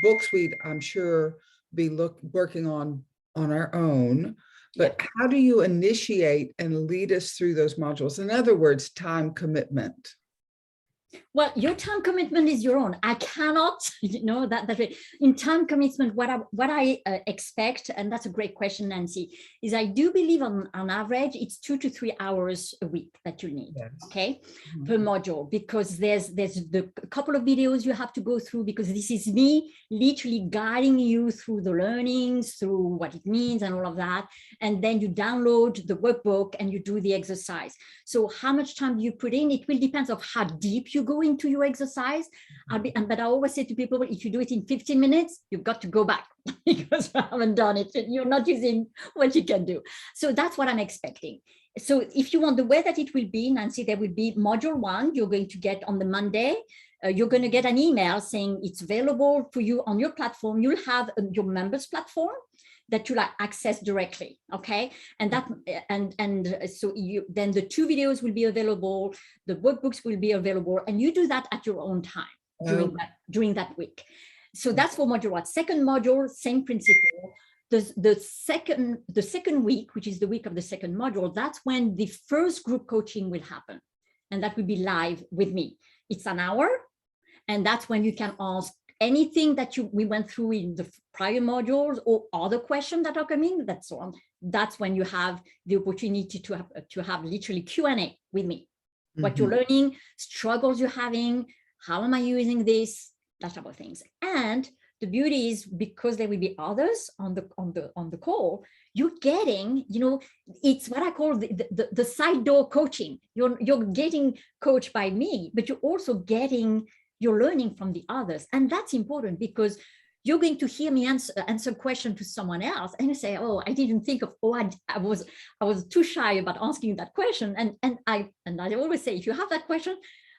book suite, I'm sure, be working on our own. But how do you initiate and lead us through those modules? In other words, time commitment. Well, your time commitment is your own. I cannot, you know, that way. In time commitment, what I expect, and that's a great question, Nancy, is I do believe on average, it's 2 to 3 hours a week that you need, yes, okay, per module, because there's the couple of videos you have to go through, because this is me literally guiding you through the learnings, through what it means and all of that. And then you download the workbook and you do the exercise. So how much time do you put in? It will depend on how deep you go into your exercise. But I always say to people, if you do it in 15 minutes, you've got to go back because you haven't done it and you're not using what you can do. So that's what I'm expecting. So if you want the way that it will be, Nancy, there will be module 1 you're going to get on the Monday. You're going to get an email saying it's available for you on your platform. You'll have your members platform that you'll access directly, okay? And that so you then the 2 videos will be available, the workbooks will be available, and you do that at your own time during that week. So that's for module 1. Second module, same principle. The second week, which is the week of the second module, that's when the first group coaching will happen, and that will be live with me. It's an hour, and that's when you can ask anything that we went through in the prior modules or other questions that are coming. That's when you have the opportunity to have literally Q&A with me. Mm-hmm. What you're learning, struggles you're having, how am I using this, that type of things. And the beauty is, because there will be others on the call, you're getting, you know, it's what I call the side door coaching. You're getting coached by me, but you're also getting, you're learning from the others. And that's important, because you're going to hear me answer a question to someone else, and you say, oh, I didn't think of, oh, I was too shy about asking that question. And I always say, if you have that question,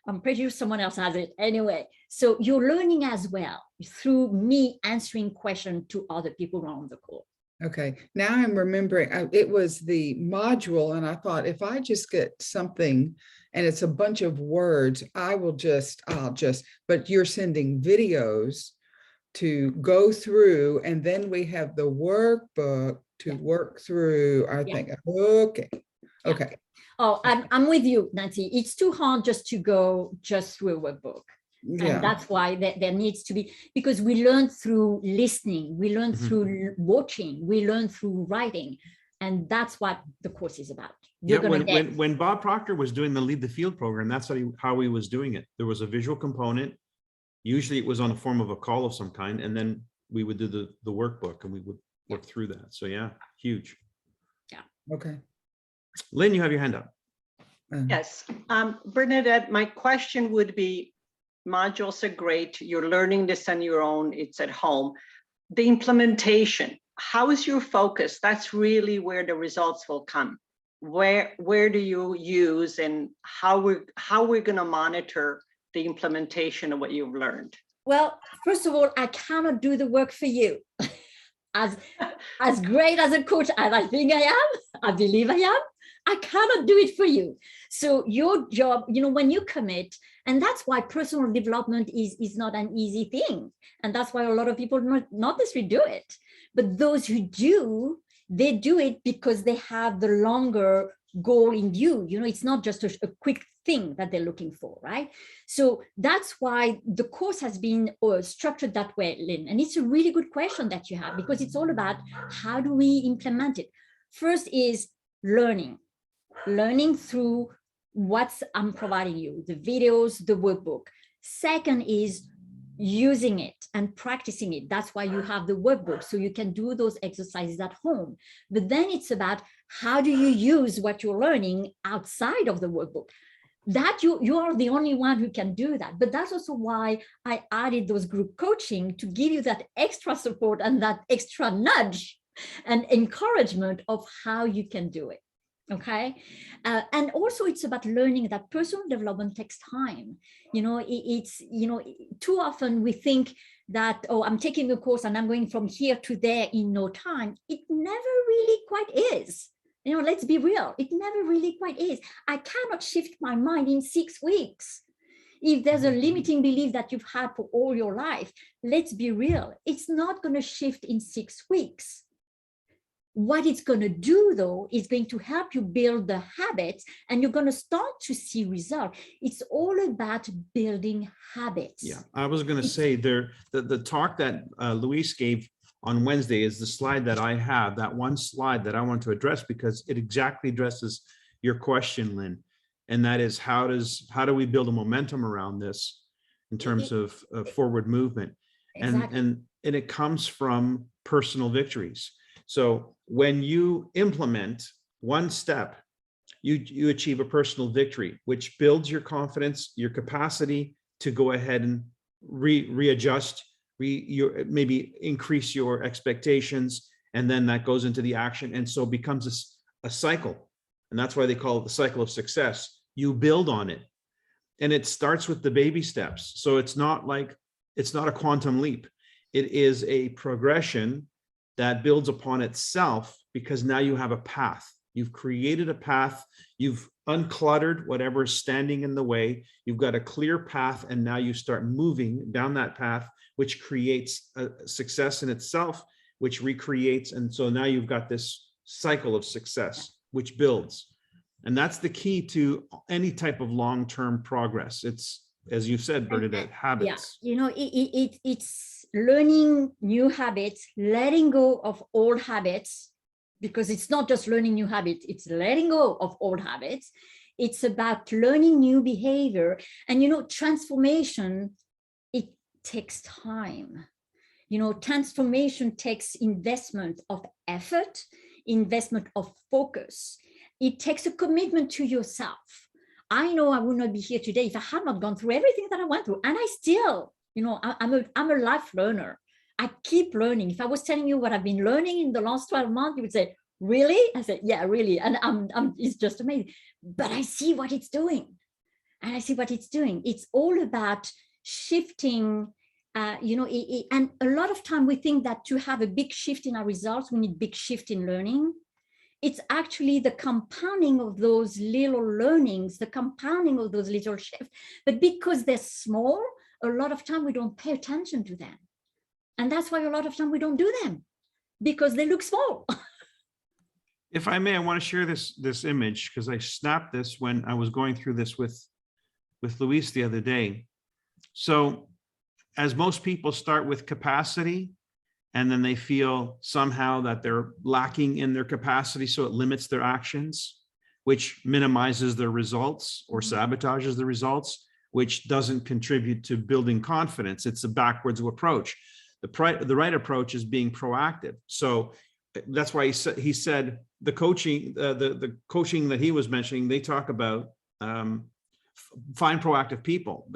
I'm pretty sure someone else has it anyway. So you're learning as well through me answering questions to other people around the call. Okay, now I'm remembering, it was the module, and I thought if I just get something and it's a bunch of words, I'll just, but you're sending videos to go through, and then we have the workbook to work through, I think, okay, okay. Oh, I'm with you, Nancy. It's too hard just to go just through a workbook. Yeah. And that's why there needs to be, because we learn through listening, we learn through watching, we learn through writing. And that's what the course is about. Yeah, when Bob Proctor was doing the Lead the Field program, that's how he was doing it. There was a visual component. Usually it was on the form of a call of some kind, and then we would do the workbook and we would work through that. So yeah, huge. Yeah. Okay. Lynn, you have your hand up. Yes. Bernadette, my question would be, modules are great. You're learning this on your own. It's at home. The implementation, how is your focus? That's really where the results will come. Where do you use, and how we're going to monitor the implementation of what you've learned? Well, first of all, I cannot do the work for you. As great as a coach as I think I am, I believe I am, I cannot do it for you. So your job, when you commit, and that's why personal development is not an easy thing. And that's why a lot of people not necessarily do it. But those who do, they do it because they have the longer goal in view. It's not just a quick thing that they're looking for, right? So that's why the course has been structured that way, Lynn. And it's a really good question that you have, because it's all about how do we implement it. First is learning through what I'm providing you, the videos, the workbook. Second is using it and practicing it. That's why you have the workbook, so you can do those exercises at home. But then it's about how do you use what you're learning outside of the workbook. That you are the only one who can do that. But that's also why I added those group coaching, to give you that extra support and that extra nudge and encouragement of how you can do it. Okay. And also it's about learning that personal development takes time. Too often we think that, oh, I'm taking a course and I'm going from here to there in no time. It never really quite is. Let's be real. It never really quite is. I cannot shift my mind in 6 weeks. If there's a limiting belief that you've had for all your life, let's be real. It's not going to shift in 6 weeks. What it's going to do, though, is going to help you build the habits, and you're going to start to see results. It's all about building habits. Yeah, I was going to say the talk that Luis gave on Wednesday is the slide that I have, that one slide that I want to address, because it exactly addresses your question, Lynn. And that is, how do we build a momentum around this in terms of forward movement? Exactly. And it comes from personal victories. So when you implement one step, you achieve a personal victory, which builds your confidence, your capacity to go ahead and readjust, maybe increase your expectations, and then that goes into the action, and so becomes a cycle. And that's why they call it the cycle of success. You build on it, and it starts with the baby steps. So it's not a quantum leap. It is a progression that builds upon itself, because now you have a path. You've created a path. You've uncluttered whatever is standing in the way. You've got a clear path, and now you start moving down that path, which creates a success in itself, which recreates. And so now you've got this cycle of success, which builds. And that's the key to any type of long-term progress. It's, as you said, Bernadette, habits. Yeah, it's learning new habits, letting go of old habits, because it's not just learning new habits, it's letting go of old habits. It's about learning new behavior. And, transformation, it takes time. Transformation takes investment of effort, investment of focus. It takes a commitment to yourself. I know I would not be here today if I had not gone through everything that I went through. And I still, I'm a life learner. I keep learning. If I was telling you what I've been learning in the last 12 months, you would say, really? I said, yeah, really. And it's just amazing. But I see what it's doing. And I see what it's doing. It's all about shifting, and a lot of time we think that to have a big shift in our results, we need big shift in learning. It's actually the compounding of those little learnings, the compounding of those little shifts. But because they're small, a lot of time we don't pay attention to them. And that's why a lot of time we don't do them, because they look small. If I may, I want to share this image because I snapped this when I was going through this with Luis the other day. So as most people start with capacity, and then they feel somehow that they're lacking in their capacity, so it limits their actions, which minimizes their results or sabotages the results, which doesn't contribute to building confidence. It's a backwards approach. The right approach is being proactive. So that's why he said the coaching, the coaching that he was mentioning, they talk about find proactive people.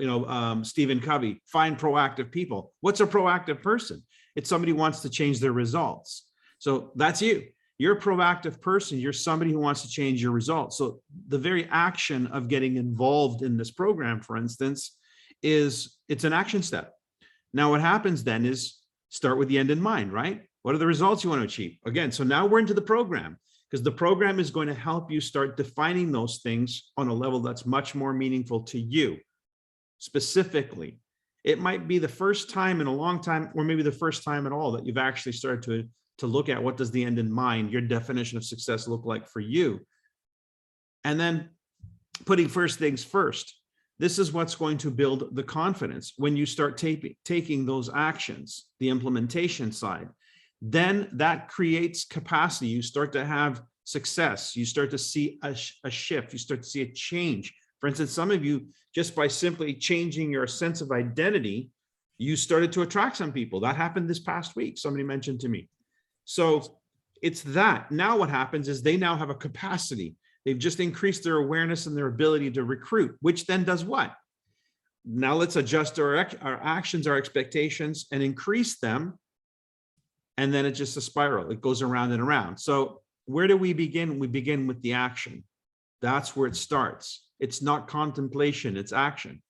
Stephen Covey, find proactive people. What's a proactive person? It's somebody who wants to change their results. So that's you. You're a proactive person. You're somebody who wants to change your results. So the very action of getting involved in this program, for instance, it's an action step. Now, what happens then is start with the end in mind, right? What are the results you want to achieve? Again, so now we're into the program, because the program is going to help you start defining those things on a level that's much more meaningful to you. Specifically, it might be the first time in a long time, or maybe the first time at all, that you've actually started to look at what does the end in mind, your definition of success look like for you. And then putting first things first. This is what's going to build the confidence when you start taking those actions, the implementation side. Then that creates capacity. You start to have success. You start to see a shift. You start to see a change. For instance, some of you, just by simply changing your sense of identity, you started to attract some people. That happened this past week. Somebody mentioned to me. So it's that. Now what happens is they now have a capacity. They've just increased their awareness and their ability to recruit, which then does what? Now let's adjust our actions, our expectations, and increase them. And then it's just a spiral. It goes around and around. So where do we begin? We begin with the action. That's where it starts. It's not contemplation, it's action.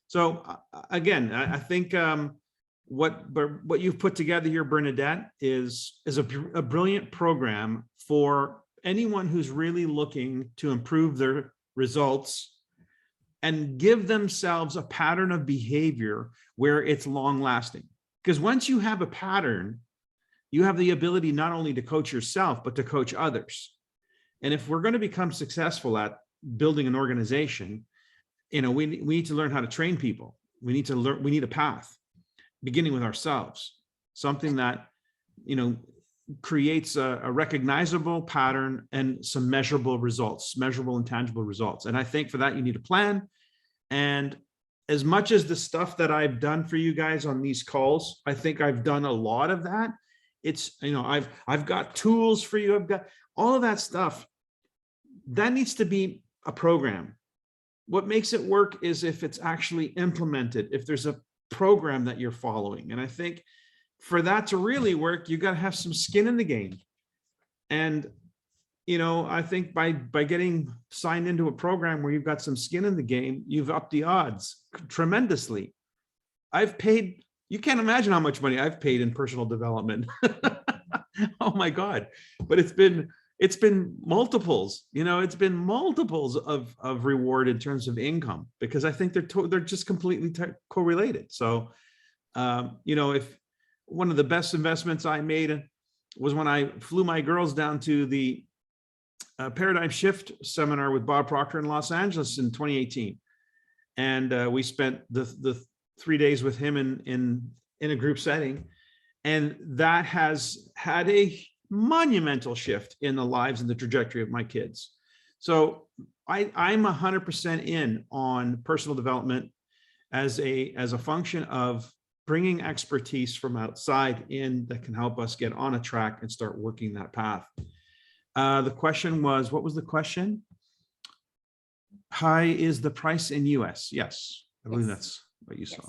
So again, I think what you've put together here, Bernadette, is a brilliant program for anyone who's really looking to improve their results and give themselves a pattern of behavior where it's long lasting. Because once you have a pattern, you have the ability not only to coach yourself, but to coach others. And if we're going to become successful at building an organization, we need to learn how to train people. We need a path, beginning with ourselves, something that, creates a recognizable pattern and some measurable results, measurable and tangible results. And I think for that, you need a plan. And as much as the stuff that I've done for you guys on these calls, I think I've done a lot of that. It's, I've got tools for you. I've got all of that stuff. That needs to be a program. What makes it work is if it's actually implemented, if there's a program that you're following. And I think for that to really work, you got to have some skin in the game. And, I think by getting signed into a program where you've got some skin in the game, you've upped the odds tremendously. I've paid, you can't imagine how much money I've paid in personal development. Oh my God. But it's been multiples, it's been multiples of reward in terms of income, because I think they're just completely correlated. So, if one of the best investments I made was when I flew my girls down to the Paradigm Shift seminar with Bob Proctor in Los Angeles in 2018. And we spent the 3 days with him in a group setting. And that has had a monumental shift in the lives and the trajectory of my kids. So I'm 100% in on personal development as a function of bringing expertise from outside in that can help us get on a track and start working that path. The question was, what was the question? High is the price in US? Yes, I believe that's what you saw.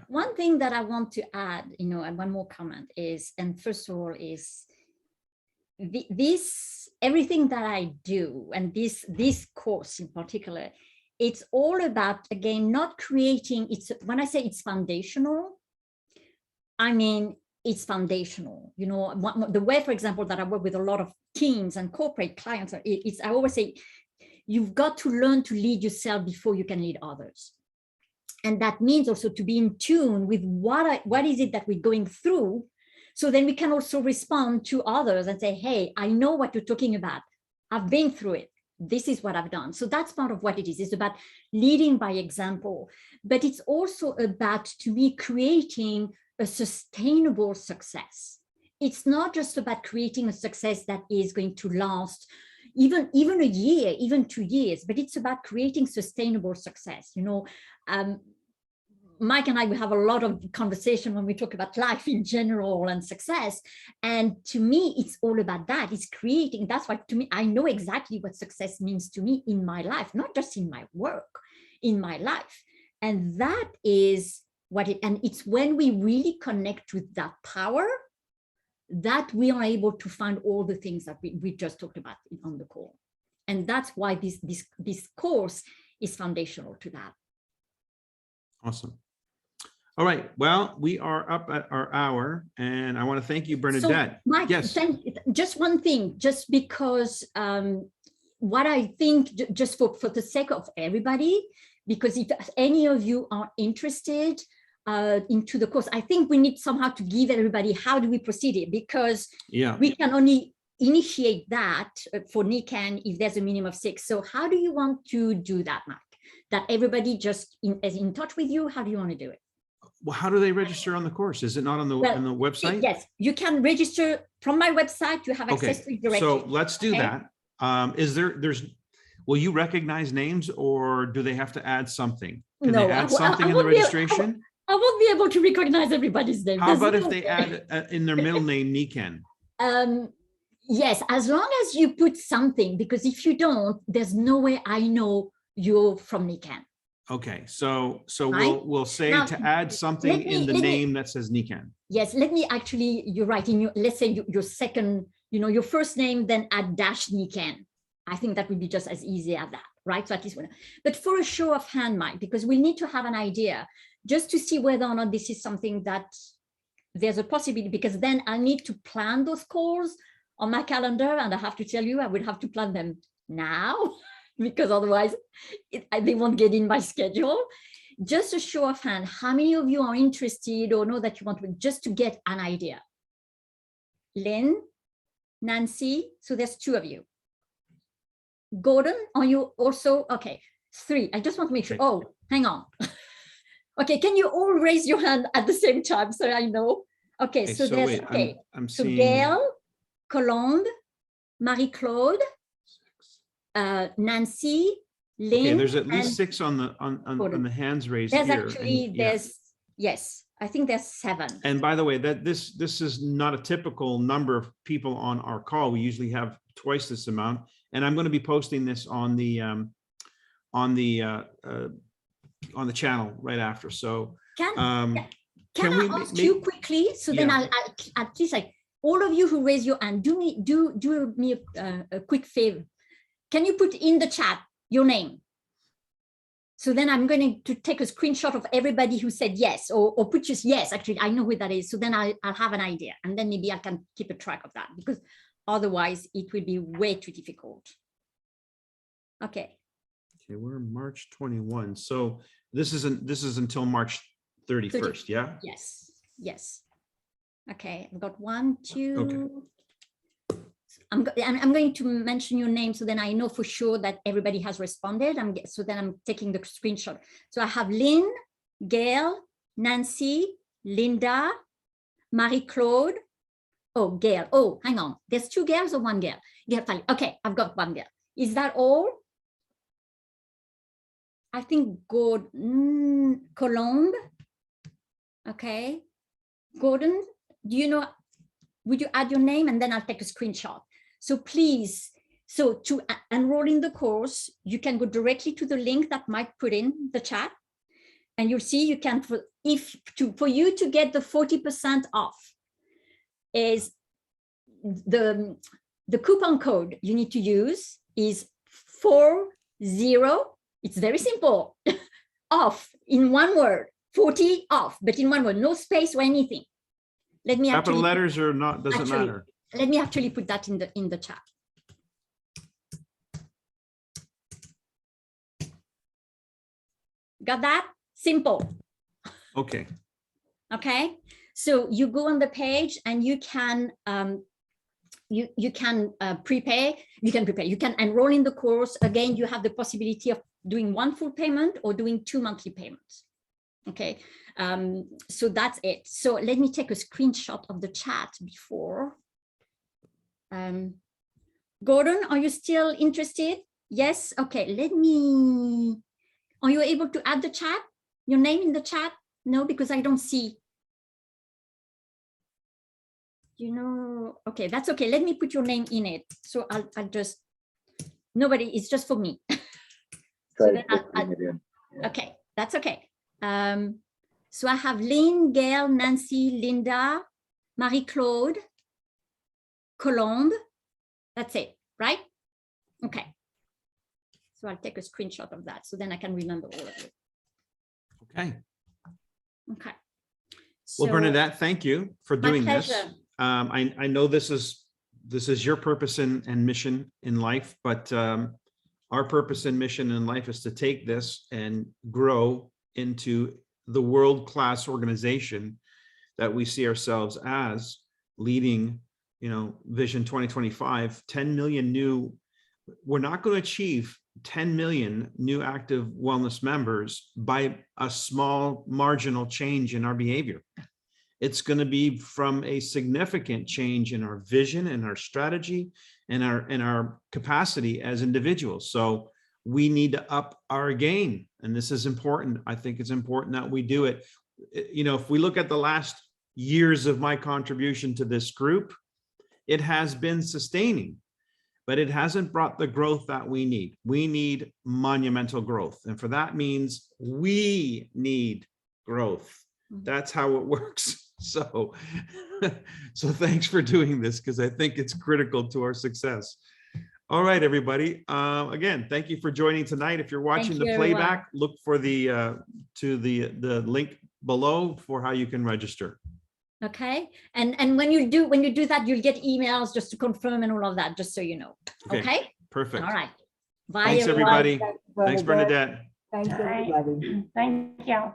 One thing that I want to add, and one more comment is, and first of all is everything that I do, and this course in particular, it's all about, again, not creating, when I say it's foundational, I mean, it's foundational. The way, for example, that I work with a lot of teams and corporate clients, I always say, you've got to learn to lead yourself before you can lead others. And that means also to be in tune with what is it that we're going through. So then we can also respond to others and say, hey, I know what you're talking about. I've been through it. This is what I've done. So that's part of what it is. It's about leading by example, but it's also about, to me, creating a sustainable success. It's not just about creating a success that is going to last even a year, even 2 years, but it's about creating sustainable success. Mike and I, we have a lot of conversation when we talk about life in general and success. And to me, it's all about that. It's creating, that's why to me, I know exactly what success means to me in my life, not just in my work, in my life. And that is and it's when we really connect with that power that we are able to find all the things that we just talked about on the call. And that's why this course is foundational to that. Awesome. All right. Well, we are up at our hour, and I want to thank you, Bernadette. So, Mike, yes. Just one thing, just because what I think, just for the sake of everybody, because if any of you are interested into the course, I think we need somehow to give everybody, how do we proceed it? Because we can only initiate that for NICAN if there's a minimum of 6. So how do you want to do that, Mike? That everybody just is in touch with you? How do you want to do it? Well, how do they register on the course? Is it not on the website? Yes, you can register from my website. You have access to it directly. So let's do that. Will you recognize names, or do they have to add something? Can they add something in the registration? I won't be able to recognize everybody's name. How about if they add in their middle name, NICAN? Yes, as long as you put something, because if you don't, there's no way I know you're from NICAN. Okay, so Right? we'll say Now, to add something in the name that says NICAN. Yes, let me actually, you're right, let's say your second, your first name, then add -NICAN. I think that would be just as easy as that, right? So at least one. But for a show of hand, Mike, because we need to have an idea just to see whether or not this is something that there's a possibility, because then I need to plan those calls on my calendar, and I have to tell you, I would have to plan them now because otherwise they won't get in my schedule. Just a show of hand, how many of you are interested or know that you want to, just to get an idea? Lynn, Nancy, so there's 2 of you. Gordon, are you also? Okay, 3. I just want to make sure. Oh, hang on. Okay, can you all raise your hand at the same time so I know? Okay, so there's, wait, I'm so seeing... Gail, Colombe, Marie-Claude, Nancy, Lynn. Okay, there's at least 6 on the hands raised there's here. Actually, yes, I think there's 7. And by the way, that this is not a typical number of people on our call. We usually have twice this amount, and I'm going to be posting this on the channel right after. So can I ask you quickly? So then I'll at least, like, all of you who raise your hand, do me a quick favor. Can you put in the chat your name? So then I'm going to take a screenshot of everybody who said yes, or put just yes. Actually, I know who that is. So then I'll have an idea, and then maybe I can keep a track of that, because otherwise it will be way too difficult. Okay. Okay, we're March 21. So this is until March 31st. Yeah. Yes. Yes. Okay. I've got 1, 2. Okay. I'm going to mention your name, so then I know for sure that everybody has responded. So then I'm taking the screenshot. So I have Lynn, Gail, Nancy, Linda, Marie-Claude. Oh, Gail. Oh, hang on. There's 2 Gails or 1 Gail? Gail, fine. Okay, I've got 1 Gail. Is that all? I think Colombe. Okay. Gordon, do you know? Would you add your name, and then I'll take a screenshot? So please, so to enroll in the course, you can go directly to the link that Mike put in the chat, and you'll see you can, for you to get the 40% off is the coupon code you need to use is 40. It's very simple. Off in one word, 40 off, but in one word, no space or anything. Let me Capital actually, letters or not, doesn't matter. let me actually put that in the chat. Got that? Simple. Okay. Okay. So you go on the page and you can you can prepay. You can enroll in the course. Again, you have the possibility of doing one full payment or doing 2 monthly payments. Okay. So that's it. So let me take a screenshot of the chat before. Gordon, are you still interested? Yes. Okay. Let me. Are you able to add the chat? Your name in the chat? No, because I don't see. You know, okay, that's okay. Let me put your name in it. So I'll just, nobody, it's just for me. So then okay, that's okay. So I have Lynn, Gail, Nancy, Linda, Marie-Claude, Colombe. That's it, right? Okay. So I'll take a screenshot of that so then I can remember all of it. Okay. Okay. Well, So, Bernadette, thank you for doing this. pleasure. I know this is your purpose and mission in life, but our purpose and mission in life is to take this and grow into the world-class organization that we see ourselves as, leading, Vision 2025, 10 million new. We're not going to achieve 10 million new active wellness members by a small marginal change in our behavior. It's going to be from a significant change in our vision and our strategy and our capacity as individuals. So we need to up our game. And this is important. I think it's important that we do it. If we look at the last years of my contribution to this group, it has been sustaining, but it hasn't brought the growth that we need. We need monumental growth. And for that means we need growth. That's how it works. So thanks for doing this, because I think it's critical to our success. All right, everybody. Again, thank you for joining tonight. If you're watching the playback, look for the link below for how you can register. Okay. And when you do that, you'll get emails just to confirm and all of that, just so you know. Okay. Perfect. All right. Bye, Thanks, everyone. everybody. Thanks, Bernadette. Thanks, everybody. Thank you.